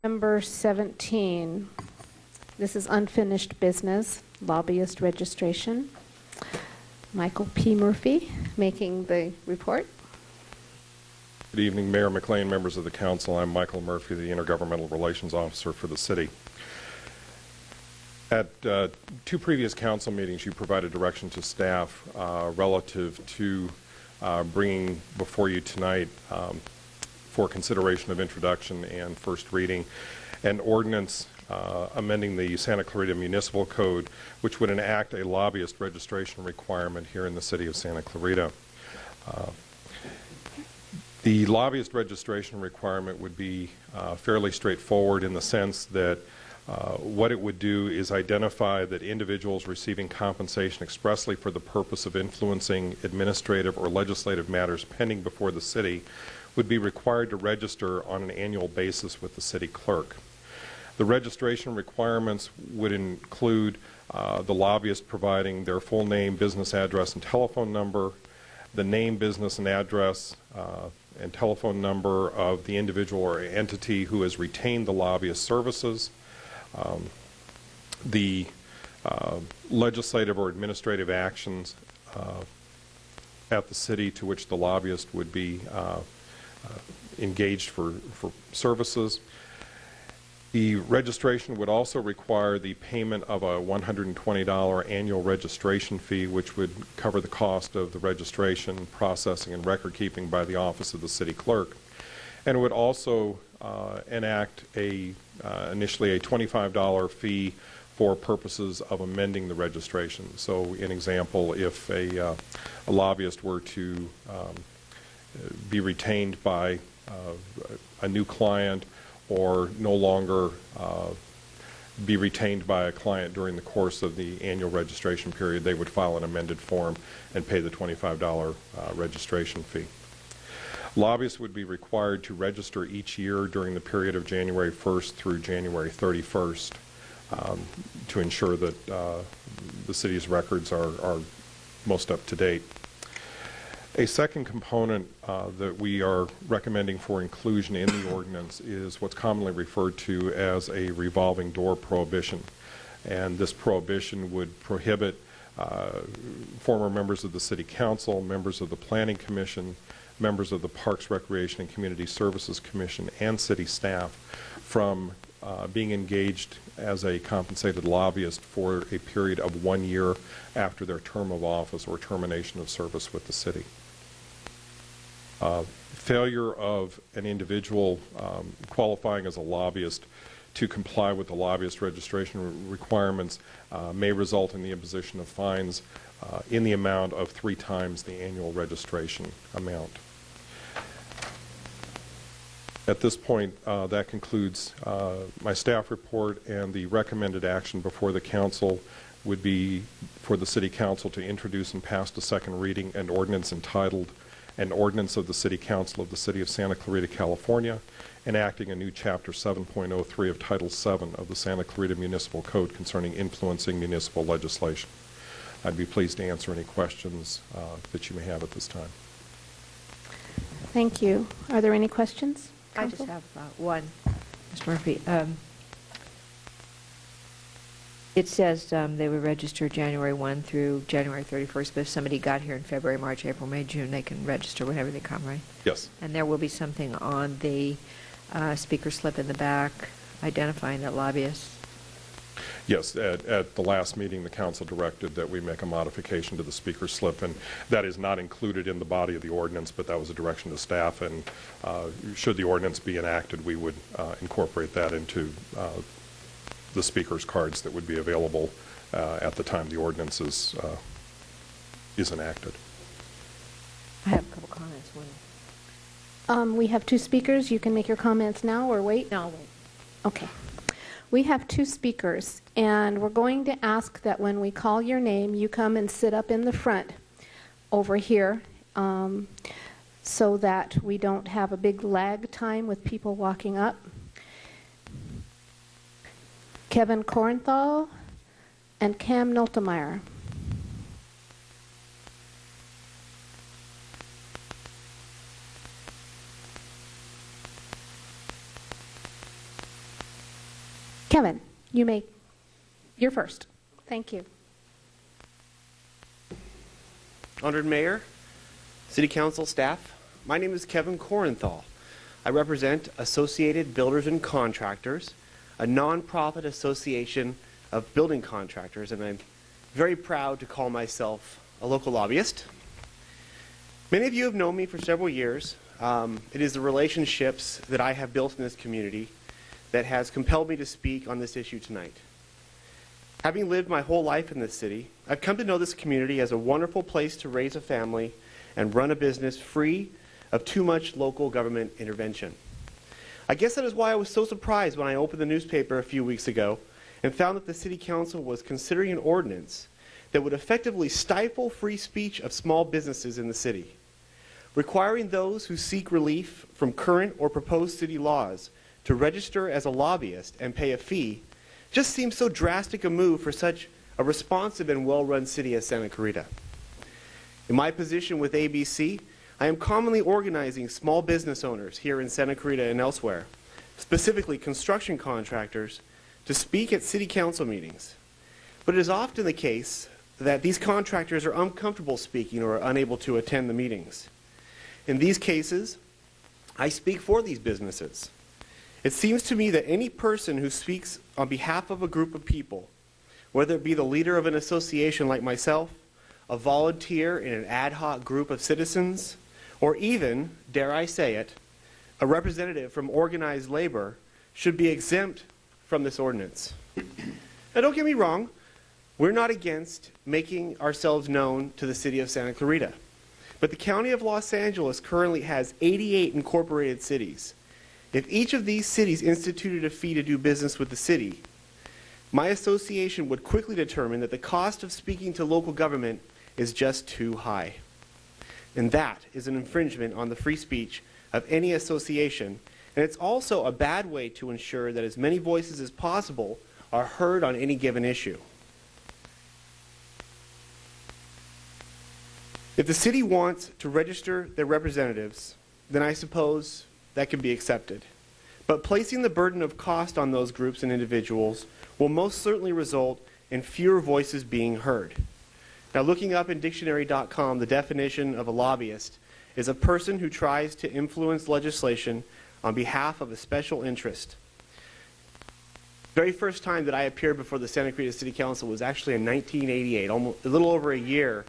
Number 17. This is unfinished business, lobbyist registration. Michael P. Murphy making the report. Good evening, Mayor McLean, members of the council. I'm Michael Murphy, the Intergovernmental Relations Officer for the city. At two previous council meetings, you provided direction to staff relative to bringing before you tonight for consideration of introduction and first reading an ordinance amending the Santa Clarita Municipal Code, which would enact a lobbyist registration requirement here in the city of Santa Clarita. The lobbyist registration requirement would be fairly straightforward in the sense that what it would do is identify that individuals receiving compensation expressly for the purpose of influencing administrative or legislative matters pending before the city would be required to register on an annual basis with the city clerk. The registration requirements would include the lobbyist providing their full name, business address, and telephone number, the name, business, and address and telephone number of the individual or entity who has retained the lobbyist services, the legislative or administrative actions at the city to which the lobbyist would be engaged for services. The registration would also require the payment of a $120 annual registration fee, which would cover the cost of the registration, processing, and record keeping by the office of the city clerk. And it would also enact initially a $25 fee for purposes of amending the registration. So, an example, if a lobbyist were to be retained by a new client or no longer be retained by a client during the course of the annual registration period, they would file an amended form and pay the $25 registration fee. Lobbyists would be required to register each year during the period of January 1st through January 31st to ensure that the city's records are most up to date. A second component that we are recommending for inclusion in the ordinance is what's commonly referred to as a revolving door prohibition. And this prohibition would prohibit former members of the City Council, members of the Planning Commission, members of the Parks, Recreation, and Community Services Commission, and city staff from being engaged as a compensated lobbyist for a period of 1 year after their term of office or termination of service with the city. Failure of an individual qualifying as a lobbyist to comply with the lobbyist registration requirements may result in the imposition of fines in the amount of 3 times the annual registration amount. At this point, that concludes my staff report, and the recommended action before the council would be for the City Council to introduce and pass to second reading an ordinance entitled An Ordinance of the City Council of the City of Santa Clarita, California, enacting a new Chapter 7.03 of Title 7 of the Santa Clarita Municipal Code concerning influencing municipal legislation. I'd be pleased to answer any questions that you may have at this time. Thank you. Are there any questions? I just have one, Mr. Murphy. It says they would register January 1 through January 31st, but if somebody got here in February, March, April, May, June, they can register whenever they come, right? Yes. And there will be something on the speaker slip in the back identifying that lobbyists? Yes, at the last meeting, the council directed that we make a modification to the speaker slip, and that is not included in the body of the ordinance, but that was a direction to staff, and should the ordinance be enacted, we would incorporate that into the speaker's cards that would be available at the time the ordinance is enacted. I have a couple comments. One. We have 2 speakers. You can make your comments now or wait. No, I'll wait. Okay. We have 2 speakers, and we're going to ask that when we call your name, you come and sit up in the front over here so that we don't have a big lag time with people walking up. Kevin Korenthal and Cam Noltemeyer. Kevin, you're first. Thank you. Honored Mayor, City Council staff, my name is Kevin Korenthal. I represent Associated Builders and Contractors, a nonprofit association of building contractors, and I'm very proud to call myself a local lobbyist. Many of you have known me for several years. It is the relationships that I have built in this community that has compelled me to speak on this issue tonight. Having lived my whole life in this city, I've come to know this community as a wonderful place to raise a family and run a business free of too much local government intervention. I guess that is why I was so surprised when I opened the newspaper a few weeks ago and found that the City Council was considering an ordinance that would effectively stifle free speech of small businesses in the city, requiring those who seek relief from current or proposed city laws to register as a lobbyist and pay a fee. Just seems so drastic a move for such a responsive and well-run city as Santa Clarita. In my position with ABC, I am commonly organizing small business owners here in Santa Clarita and elsewhere, specifically construction contractors, to speak at city council meetings. But it is often the case that these contractors are uncomfortable speaking or are unable to attend the meetings. In these cases, I speak for these businesses. It seems to me that any person who speaks on behalf of a group of people, whether it be the leader of an association like myself, a volunteer in an ad hoc group of citizens, or even, dare I say it, a representative from organized labor, should be exempt from this ordinance. Now, don't get me wrong, we're not against making ourselves known to the city of Santa Clarita, but the County of Los Angeles currently has 88 incorporated cities. If each of these cities instituted a fee to do business with the city, my association would quickly determine that the cost of speaking to local government is just too high. And that is an infringement on the free speech of any association, and it's also a bad way to ensure that as many voices as possible are heard on any given issue. If the city wants to register their representatives, then I suppose that can be accepted. But placing the burden of cost on those groups and individuals will most certainly result in fewer voices being heard. Now, looking up in dictionary.com, the definition of a lobbyist is a person who tries to influence legislation on behalf of a special interest. The very first time that I appeared before the Santa Clarita City Council was actually in 1988, almost a little over a year,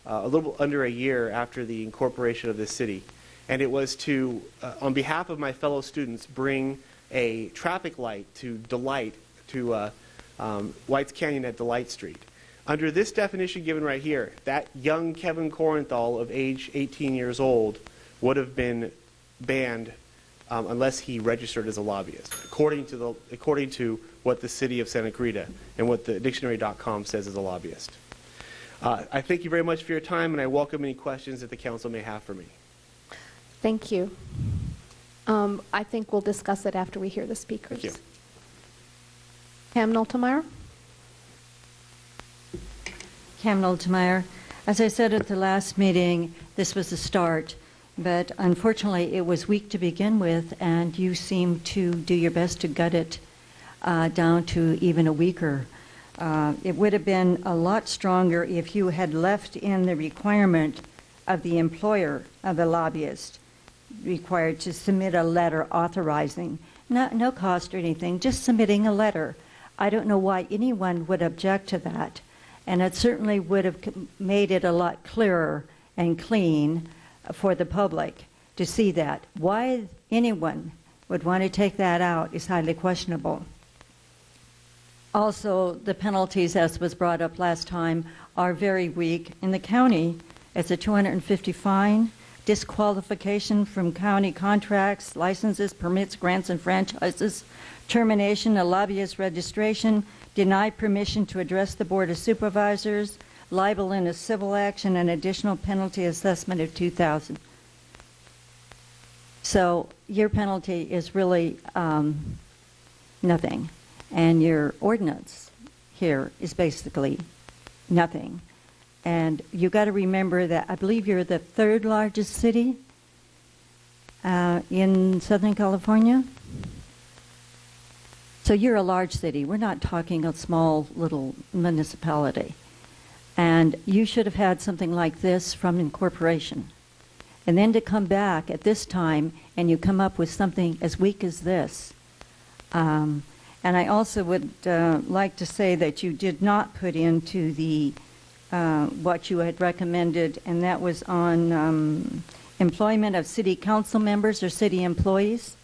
a little under a year after the incorporation of this city. And it was to, on behalf of my fellow students, bring a traffic light to White's Canyon at Delight Street. Under this definition given right here, that young Kevin Korenthal of age 18 years old would have been banned unless he registered as a lobbyist, according to what the city of Santa Clarita and what the dictionary.com says as a lobbyist. I thank you very much for your time, and I welcome any questions that the council may have for me. Thank you. I think we'll discuss it after we hear the speakers. Thank you. Pam Noltemeyer. Cam Noltemeyer. As I said at the last meeting, this was the start, but unfortunately it was weak to begin with, and you seem to do your best to gut it down to even a weaker. It would have been a lot stronger if you had left in the requirement of the employer of the lobbyist required to submit a letter authorizing, no cost or anything, just submitting a letter. I don't know why anyone would object to that. And it certainly would have made it a lot clearer and clean for the public to see that. Why anyone would want to take that out is highly questionable. Also, the penalties, as was brought up last time, are very weak. In the county, it's a $250 fine, disqualification from county contracts, licenses, permits, grants, and franchises, termination of lobbyist registration, denied permission to address the Board of Supervisors, libel in a civil action, and additional penalty assessment of $2,000. So your penalty is really nothing, and your ordinance here is basically nothing. And you got to remember that I believe you're the third largest city in Southern California. So you're a large city. We're not talking a small little municipality. And you should have had something like this from incorporation. And then to come back at this time and you come up with something as weak as this. And I also would like to say that you did not put into the what you had recommended, and that was on employment of city council members or city employees.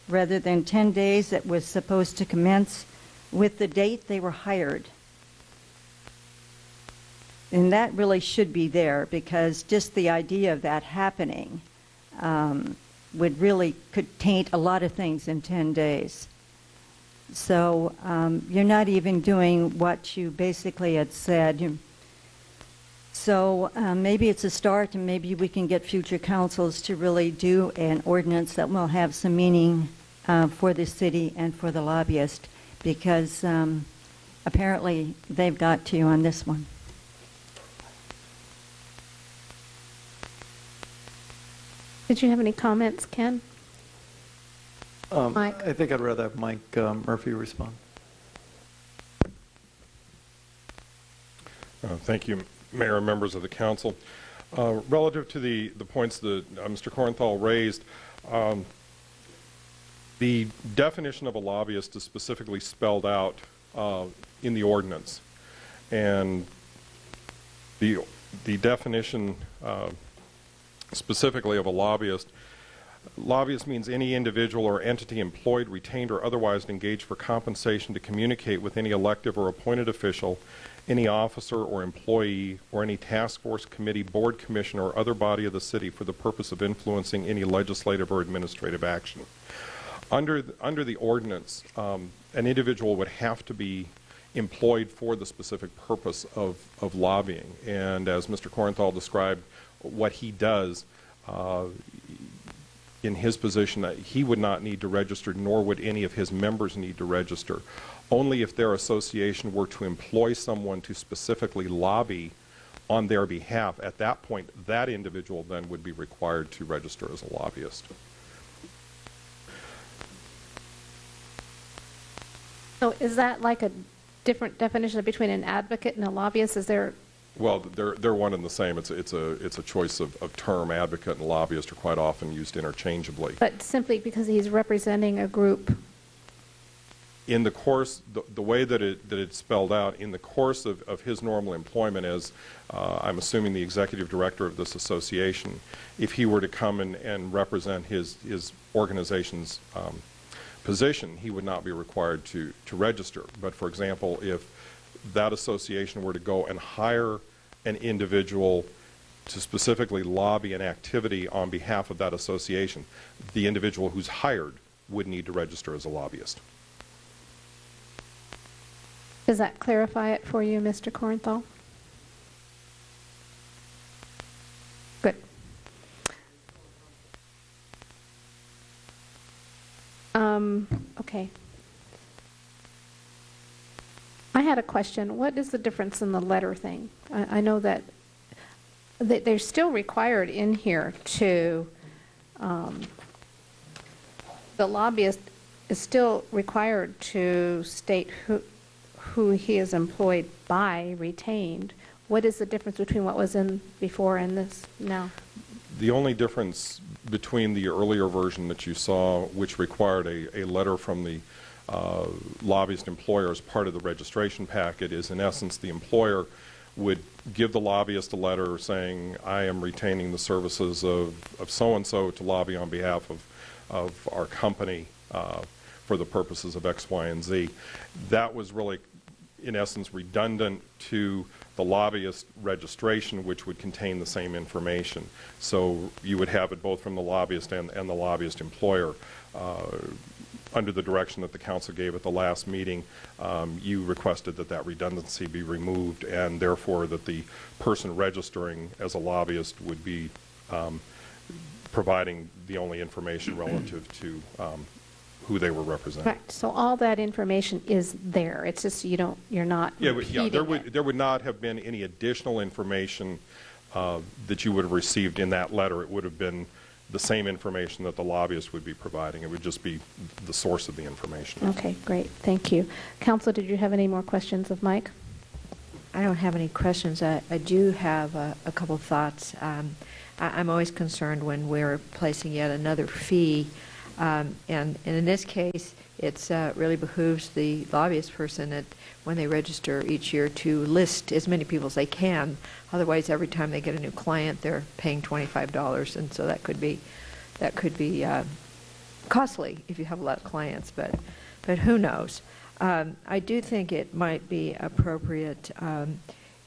Rather than 10 days, that was supposed to commence with the date they were hired. And that really should be there, because just the idea of that happening could taint a lot of things in 10 days. So you're not even doing what you basically had said. So maybe it's a start, and maybe we can get future councils to really do an ordinance that will have some meaning for the city and for the lobbyist, because apparently they've got to you on this one. Did you have any comments, Ken? Mike? I think I'd rather have Mike Murphy respond. Thank you, Mayor and members of the council. Relative to the points that Mr. Korenthal raised, the definition of a lobbyist is specifically spelled out in the ordinance. And the definition specifically of a lobbyist means any individual or entity employed, retained, or otherwise engaged for compensation to communicate with any elective or appointed official, any officer or employee, or any task force, committee, board, commission, or other body of the city for the purpose of influencing any legislative or administrative action. Under the ordinance, an individual would have to be employed for the specific purpose of lobbying. And as Mr. Korenthal described what he does, in his position, that he would not need to register, nor would any of his members need to register. Only if their association were to employ someone to specifically lobby on their behalf, at that point, that individual then would be required to register as a lobbyist. So is that like a different definition between an advocate and a lobbyist? Is there? Well, they're one and the same. It's a choice of term. Advocate and lobbyist are quite often used interchangeably. But simply because he's representing a group. In the course, the way that it's spelled out, in the course of his normal employment as, I'm assuming, the executive director of this association, if he were to come and represent his organization's position, he would not be required to register. But for example, if that association were to go and hire an individual to specifically lobby an activity on behalf of that association, the individual who's hired would need to register as a lobbyist. Does that clarify it for you, Mr. Korenthal? Good. Okay. I had a question. What is the difference in the letter thing? I know that they're still required in here to, the lobbyist is still required to state who he is employed by, retained. What is the difference between what was in before and this now? The only difference between the earlier version that you saw, which required a letter from the lobbyist employer as part of the registration packet, is in essence the employer would give the lobbyist a letter saying, I am retaining the services of so-and-so to lobby on behalf of our company for the purposes of X, Y, and Z. That was really, in essence, redundant to the lobbyist registration, which would contain the same information. So you would have it both from the lobbyist and the lobbyist employer. Under the direction that the council gave at the last meeting, you requested that redundancy be removed, and therefore that the person registering as a lobbyist would be providing the only information relative to who they were representing. Correct. So all that information is there. It's just you're not repeating it. There would not have been any additional information that you would have received in that letter. It would have been the same information that the lobbyist would be providing. It would just be the source of the information. Okay, great. Thank you. Council, did you have any more questions of Mike? I don't have any questions. I do have a couple of thoughts. I'm always concerned when we're placing yet another fee, and in this case, it's really behooves the lobbyist person that when they register each year to list as many people as they can. Otherwise, every time they get a new client, they're paying $25, and so that could be costly if you have a lot of clients. But who knows? I do think it might be appropriate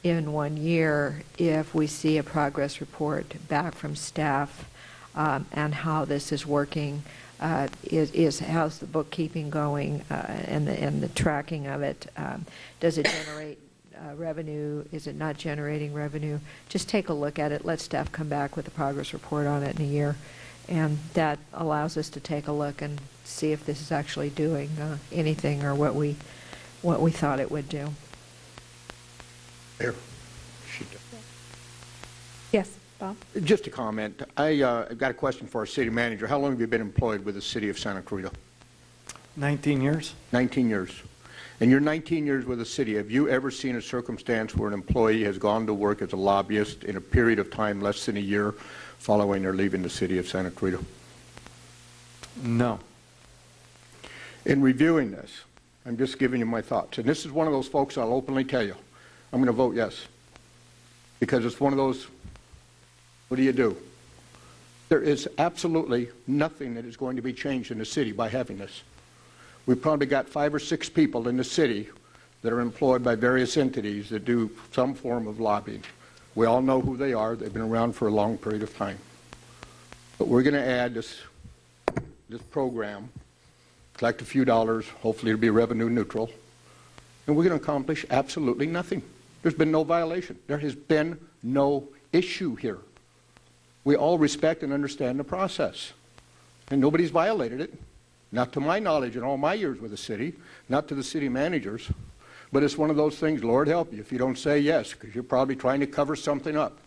in 1 year if we see a progress report back from staff and how this is working. How's the bookkeeping going and the tracking of it? Does it generate revenue? Is it not generating revenue? Just take a look at it. Let staff come back with a progress report on it in a year, and that allows us to take a look and see if this is actually doing anything or what we thought it would do. There. Yes, Bob? Just a comment. I've got a question for our city manager. How long have you been employed with the city of Santa Clarita? 19 years? 19 years. In your 19 years with the city, have you ever seen a circumstance where an employee has gone to work as a lobbyist in a period of time less than a year following their leaving the city of Santa Clarita? No. In reviewing this, I'm just giving you my thoughts. And this is one of those folks I'll openly tell you. I'm going to vote yes. Because it's one of those, what do you do? There is absolutely nothing that is going to be changed in the city by having this. We've probably got 5 or 6 people in the city that are employed by various entities that do some form of lobbying. We all know who they are. They've been around for a long period of time. But we're going to add this program, collect a few dollars, hopefully it'll be revenue neutral, and we're going to accomplish absolutely nothing. There's been no violation. There has been no issue here. We all respect and understand the process, and nobody's violated it. Not to my knowledge in all my years with the city, not to the city managers, but it's one of those things, Lord help you if you don't say yes, because you're probably trying to cover something up.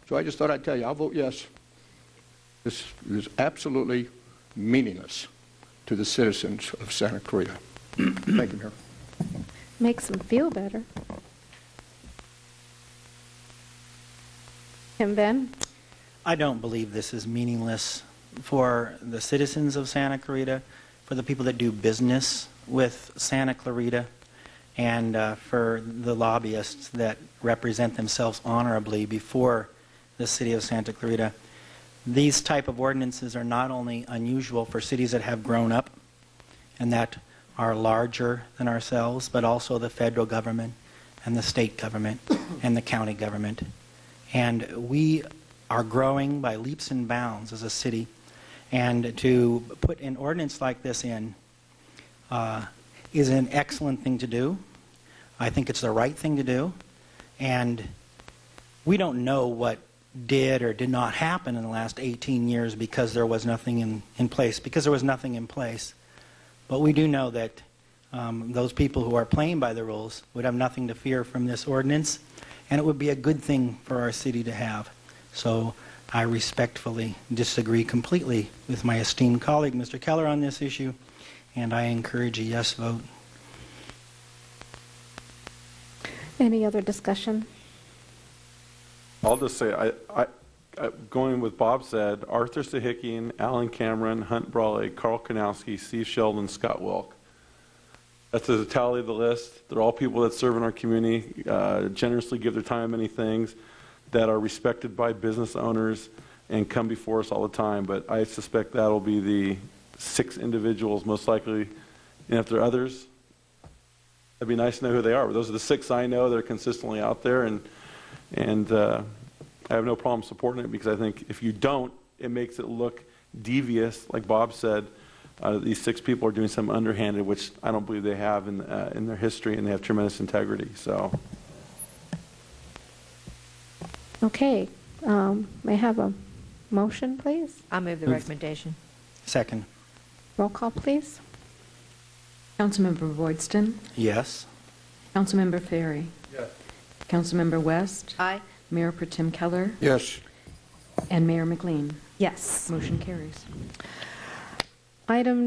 So I just thought I'd tell you, I'll vote yes. This is absolutely meaningless to the citizens of Santa Clarita. Thank you, Mayor. Makes them feel better. And Ben? I don't believe this is meaningless for the citizens of Santa Clarita, for the people that do business with Santa Clarita, and for the lobbyists that represent themselves honorably before the city of Santa Clarita. These type of ordinances are not only unusual for cities that have grown up and that are larger than ourselves, but also the federal government and the state government and the county government. And we are growing by leaps and bounds as a city. And to put an ordinance like this in is an excellent thing to do. I think it's the right thing to do. And we don't know what did or did not happen in the last 18 years because there was nothing in place, because there was nothing in place. But we do know that those people who are playing by the rules would have nothing to fear from this ordinance, and it would be a good thing for our city to have. So I respectfully disagree completely with my esteemed colleague, Mr. Keller, on this issue, and I encourage a yes vote. Any other discussion? I'll just say, I going with Bob said, Arthur Sahikian, Alan Cameron, Hunt Brawley, Carl Kanowski, Steve Sheldon, Scott Wilk. That's a tally of the list. They're all people that serve in our community, generously give their time to many things, that are respected by business owners and come before us all the time. But I suspect that'll be the 6 individuals most likely. And if there are others, it'd be nice to know who they are. But those are the 6 I know that are consistently out there, and I have no problem supporting it, because I think if you don't, it makes it look devious. Like Bob said, these 6 people are doing something underhanded, which I don't believe they have in their history, and they have tremendous integrity. So. Okay. May I have a motion, please? I'll move the recommendation. Second. Roll call, please. Councilmember Voidston, Yes. Councilmember Ferry, Yes. Councilmember West, Aye. Mayor Pro Tem Keller, Yes. and Mayor McLean. Yes. Motion carries. Item